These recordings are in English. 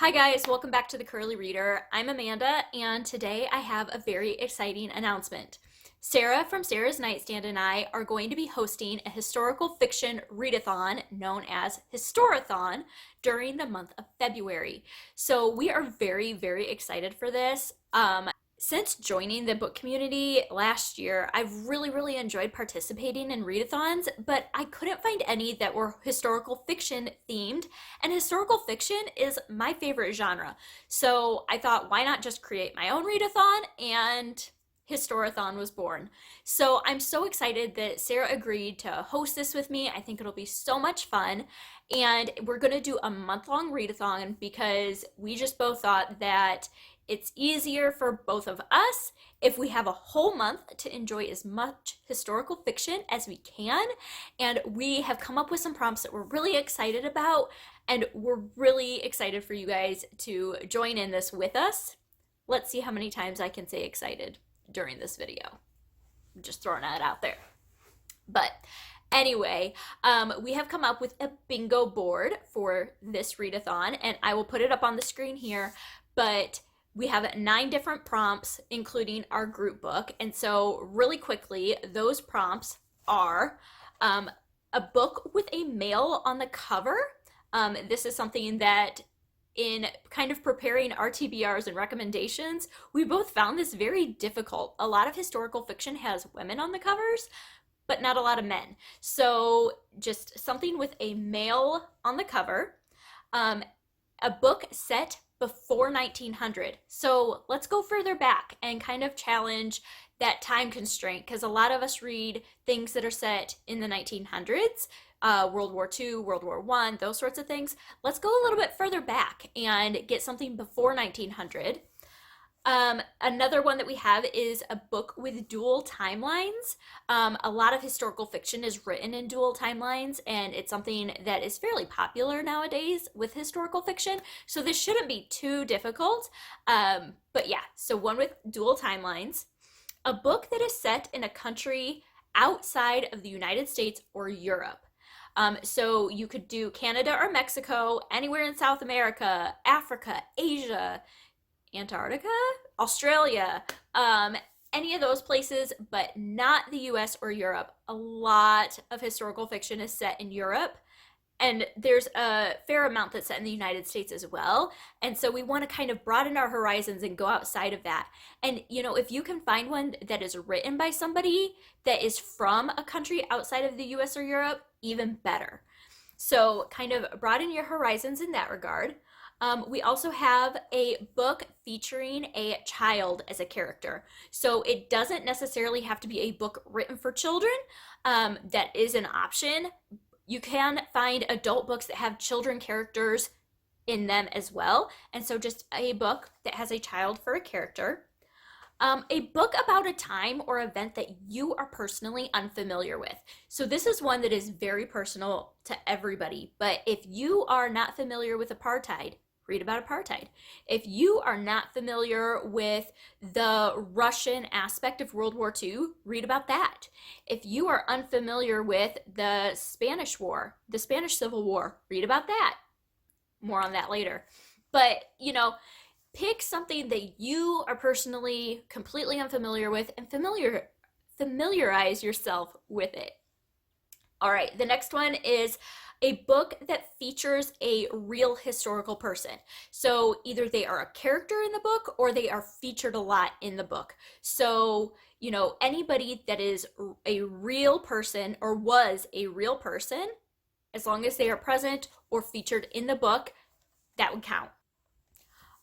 Hi guys, welcome back to the Curly Reader. I'm Amanda, and today I have a very exciting announcement. Sarah from Sarah's Nightstand and I are going to be hosting a historical fiction readathon known as Historathon during the month of February. So we are very, very excited for this. Since joining the book community last year, I've really enjoyed participating in readathons, but I couldn't find any that were historical fiction themed, and historical fiction is my favorite genre. So I thought, why not just create my own readathon? And Historathon was born. So I'm so excited that Sarah agreed to host this with me. I think it'll be so much fun. And we're going to do a month-long readathon because we just both thought that it's easier for both of us if we have a whole month to enjoy as much historical fiction as we can. And we have come up with some prompts that we're really excited about, and we're really excited for you guys to join in this with us. Let's see how many times I can say excited during this video. I'm just throwing that out there. But anyway, we have come up with a bingo board for this readathon, and I will put it up on the screen here, but we have 9 different prompts, including our group book. And so really quickly, those prompts are a book with a male on the cover. This is something that in kind of preparing our TBRs and recommendations, we both found this very difficult. A lot of historical fiction has women on the covers, but not a lot of men. So just something with a male on the cover. A book set before 1900. So let's go further back and kind of challenge that time constraint, because a lot of us read things that are set in the 1900s, World War II, World War I, those sorts of things. Let's go a little bit further back and get something before 1900. Another one that we have is a book with dual timelines. A lot of historical fiction is written in dual timelines, and it's something that is fairly popular nowadays with historical fiction. So this shouldn't be too difficult. But yeah, so one with dual timelines. A book that is set in a country outside of the United States or Europe. So you could do Canada or Mexico, anywhere in South America, Africa, Asia, Antarctica, Australia, any of those places, but not the US or Europe. A lot of historical fiction is set in Europe, and there's a fair amount that's set in the United States as well. And so we want to kind of broaden our horizons and go outside of that. And, you know, if you can find one that is written by somebody that is from a country outside of the US or Europe, even better. So kind of broaden your horizons in that regard. We also have a book featuring a child as a character. So it doesn't necessarily have to be a book written for children. That is an option. You can find adult books that have children characters in them as well. And so just a book that has a child for a character. A book about a time or event that you are personally unfamiliar with. So this is one that is very personal to everybody. But if you are not familiar with apartheid, read about apartheid. If you are not familiar with the Russian aspect of World War II, read about that. If you are unfamiliar with the Spanish War, the Spanish Civil War, read about that. More on that later. But, you know, pick something that you are personally completely unfamiliar with and familiarize yourself with it. All right, the next one is a book that features a real historical person. So either they are a character in the book or they are featured a lot in the book. So, you know, anybody that is a real person or was a real person, as long as they are present or featured in the book, that would count.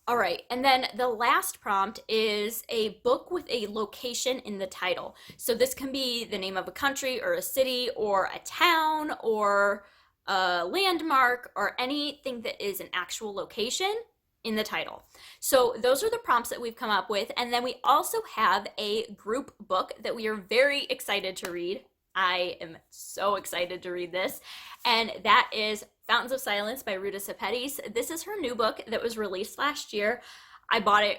All right, and then the last prompt is a book with a location in the title. So this can be the name of a country or a city or a town or a landmark or anything that is an actual location in the title. So those are the prompts that we've come up with. And then we also have a group book that we are very excited to read. I am so excited to read this. And that is Fountains of Silence by Readathon. This is her new book that was released last year. I bought it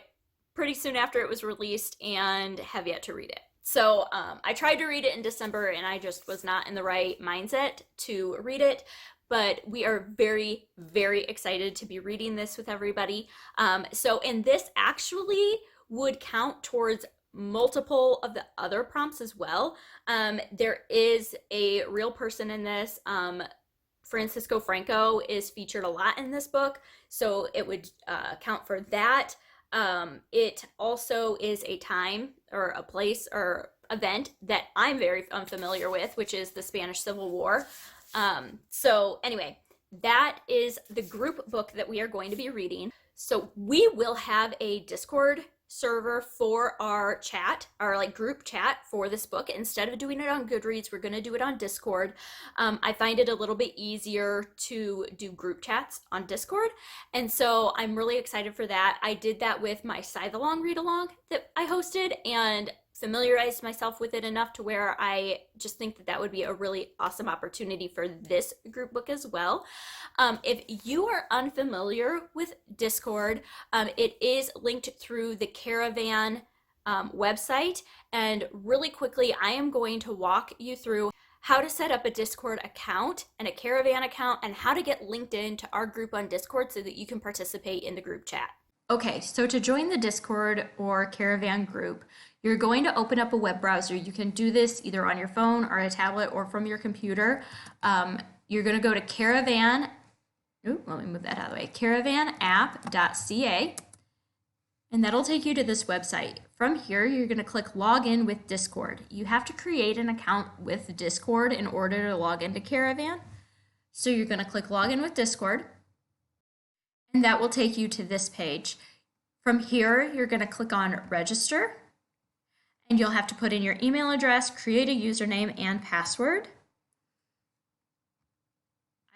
pretty soon after it was released and have yet to read it. So I tried to read it in December and I just was not in the right mindset to read it. but we are very, very excited to be reading this with everybody. And this actually would count towards multiple of the other prompts as well. There is a real person in this. Francisco Franco is featured a lot in this book, so it would count for that. It also is a time or a place or event that I'm very unfamiliar with, which is the Spanish Civil War. So anyway, that is the group book that we are going to be reading. So we will have a Discord server for our chat, our like group chat for this book. Instead of doing it on Goodreads, we're going to do it on Discord. I find it a little bit easier to do group chats on Discord, and so I'm really excited for that. I did that with my Scythe-along read-along that I hosted and familiarized myself with it enough to where I just think that that would be a really awesome opportunity for this group book as well. If you are unfamiliar with Discord, it is linked through the Caravan website. And really quickly, I am going to walk you through how to set up a Discord account and a Caravan account and how to get linked into our group on Discord so that you can participate in the group chat. Okay, so to join the Discord or Caravan group, you're going to open up a web browser. You can do this either on your phone or a tablet or from your computer. You're going to go to Caravan. Let me move that out of the way. caravanapp.ca, and that'll take you to this website. From here, you're going to click Login with Discord. You have to create an account with Discord in order to log into Caravan. So you're going to click Login with Discord, and that will take you to this page. From here, you're going to click on Register, and you'll have to put in your email address, create a username and password.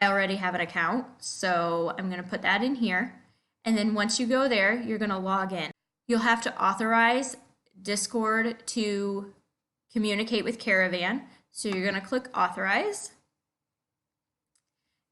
I already have an account, so I'm going to put that in here. And then once you go there, you're going to log in. You'll have to authorize Discord to communicate with Caravan. So you're going to click Authorize,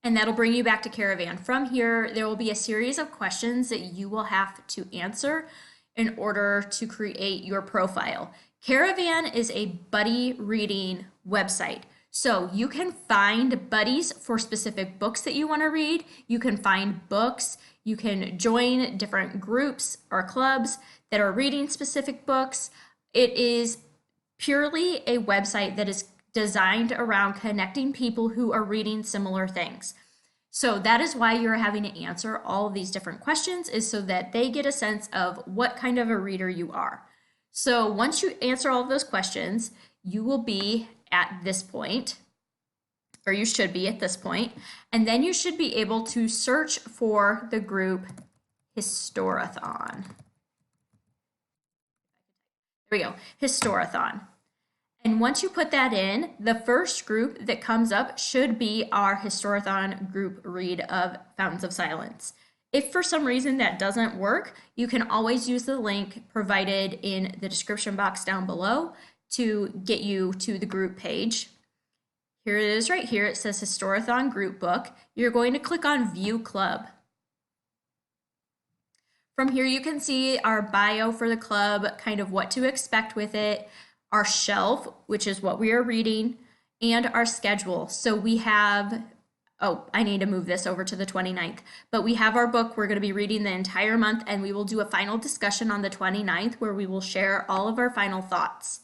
and that'll bring you back to Caravan. From here, there will be a series of questions that you will have to answer in order to create your profile. Caravan is a buddy reading website. So you can find buddies for specific books that you want to read. You can find books. You can join different groups or clubs that are reading specific books. It is purely a website that is designed around connecting people who are reading similar things. So that is why you're having to answer all of these different questions, is so that they get a sense of what kind of a reader you are. So once you answer all of those questions, you will be at this point, or you should be at this point, and then you should be able to search for the group Historathon. There we go, Historathon. And once you put that in, the first group that comes up should be our Historathon group read of Fountains of Silence. If for some reason that doesn't work, you can always use the link provided in the description box down below to get you to the group page. Here it is right here. It says Historathon group book. You're going to click on View Club. From here, you can see our bio for the club, kind of what to expect with it, our shelf, which is what we are reading, and our schedule. So we have, I need to move this over to the 29th, but we have our book we're going to be reading the entire month, and we will do a final discussion on the 29th where we will share all of our final thoughts.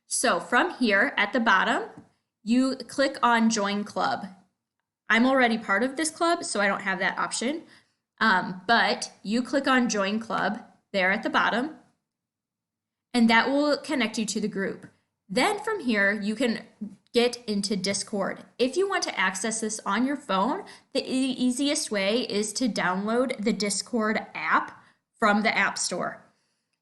So from here at the bottom, you click on Join Club. I'm already part of this club, so I don't have that option, but you click on Join Club there at the bottom, and that will connect you to the group. Then from here, you can get into Discord. If you want to access this on your phone, the easiest way is to download the Discord app from the App Store.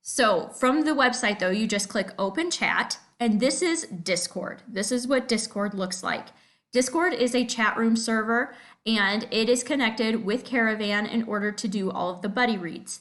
So from the website though, you just click Open Chat, and this is Discord. This is what Discord looks like. Discord is a chat room server, and it is connected with Caravan in order to do all of the buddy reads.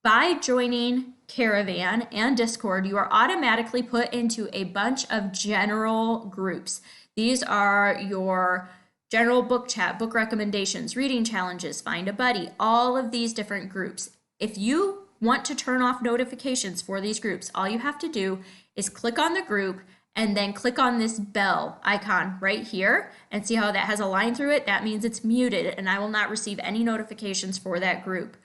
By joining Caravan and Discord, you are automatically put into a bunch of general groups. These are your general book chat, book recommendations, reading challenges, find a buddy, all of these different groups. If you want to turn off notifications for these groups, all you have to do is click on the group and then click on this bell icon right here and see how that has a line through it. That means it's muted and I will not receive any notifications for that group.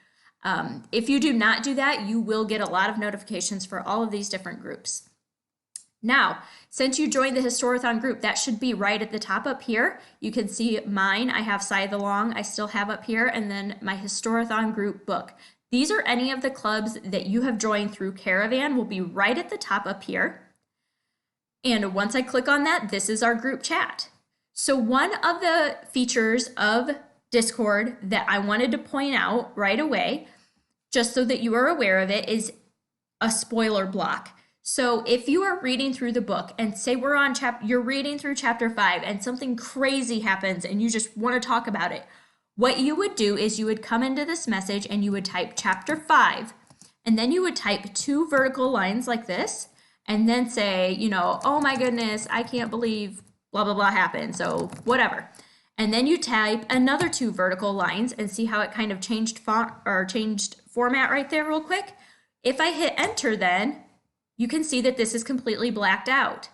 If you do not do that, you will get a lot of notifications for all of these different groups. Now, since you joined the Historathon group, that should be right at the top up here. You can see mine, I have Scythe Along, I still have up here, and then my Historathon group book. These are any of the clubs that you have joined through Caravan will be right at the top up here. And once I click on that, this is our group chat. So one of the features of Discord that I wanted to point out right away, just so that you are aware of it, is a spoiler block. So if you are reading through the book and say you're reading through chapter 5 and something crazy happens and you just want to talk about it, what you would do is you would come into this message and you would type chapter 5, and then you would type 2 vertical lines like this, and then say, oh my goodness, I can't believe blah, blah, blah happened. So whatever. And then you type another 2 vertical lines and see how it kind of changed font or changed format right there real quick. If I hit enter, then you can see that this is completely blacked out.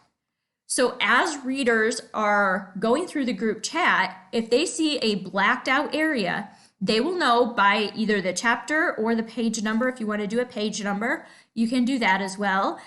So as readers are going through the group chat, if they see a blacked out area, they will know by either the chapter or the page number. If you want to do a page number, you can do that as well.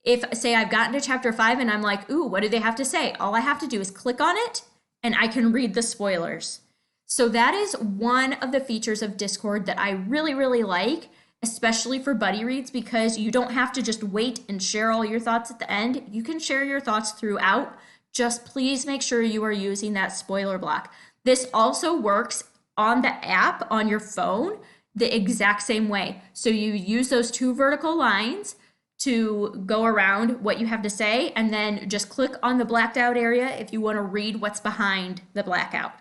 If, say, I've gotten to chapter 5 and I'm like, ooh, what do they have to say? All I have to do is click on it and I can read the spoilers. So that is one of the features of Discord that I really, really like, especially for buddy reads, because you don't have to just wait and share all your thoughts at the end. You can share your thoughts throughout. Just please make sure you are using that spoiler block. This also works on the app on your phone the exact same way. So you use those 2 vertical lines to go around what you have to say, and then just click on the blacked out area if you want to read what's behind the blackout.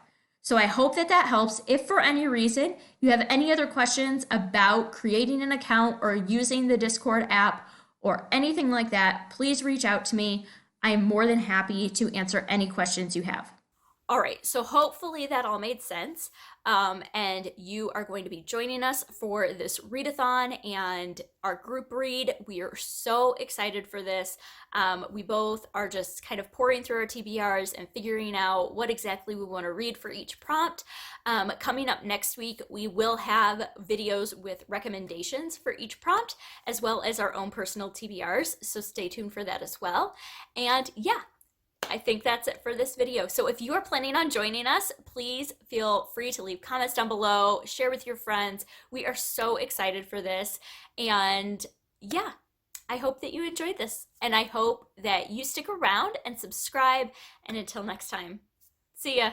So I hope that helps. If for any reason you have any other questions about creating an account or using the Discord app or anything like that, please reach out to me. I am more than happy to answer any questions you have. All right, so hopefully that all made sense. And you are going to be joining us for this readathon and our group read. We are so excited for this. We both are just kind of pouring through our TBRs and figuring out what exactly we want to read for each prompt. Coming up next week, we will have videos with recommendations for each prompt, as well as our own personal TBRs. So stay tuned for that as well. And yeah, I think that's it for this video. So if you are planning on joining us, please feel free to leave comments down below, share with your friends. We are so excited for this. And yeah, I hope that you enjoyed this. And I hope that you stick around and subscribe. And until next time, see ya.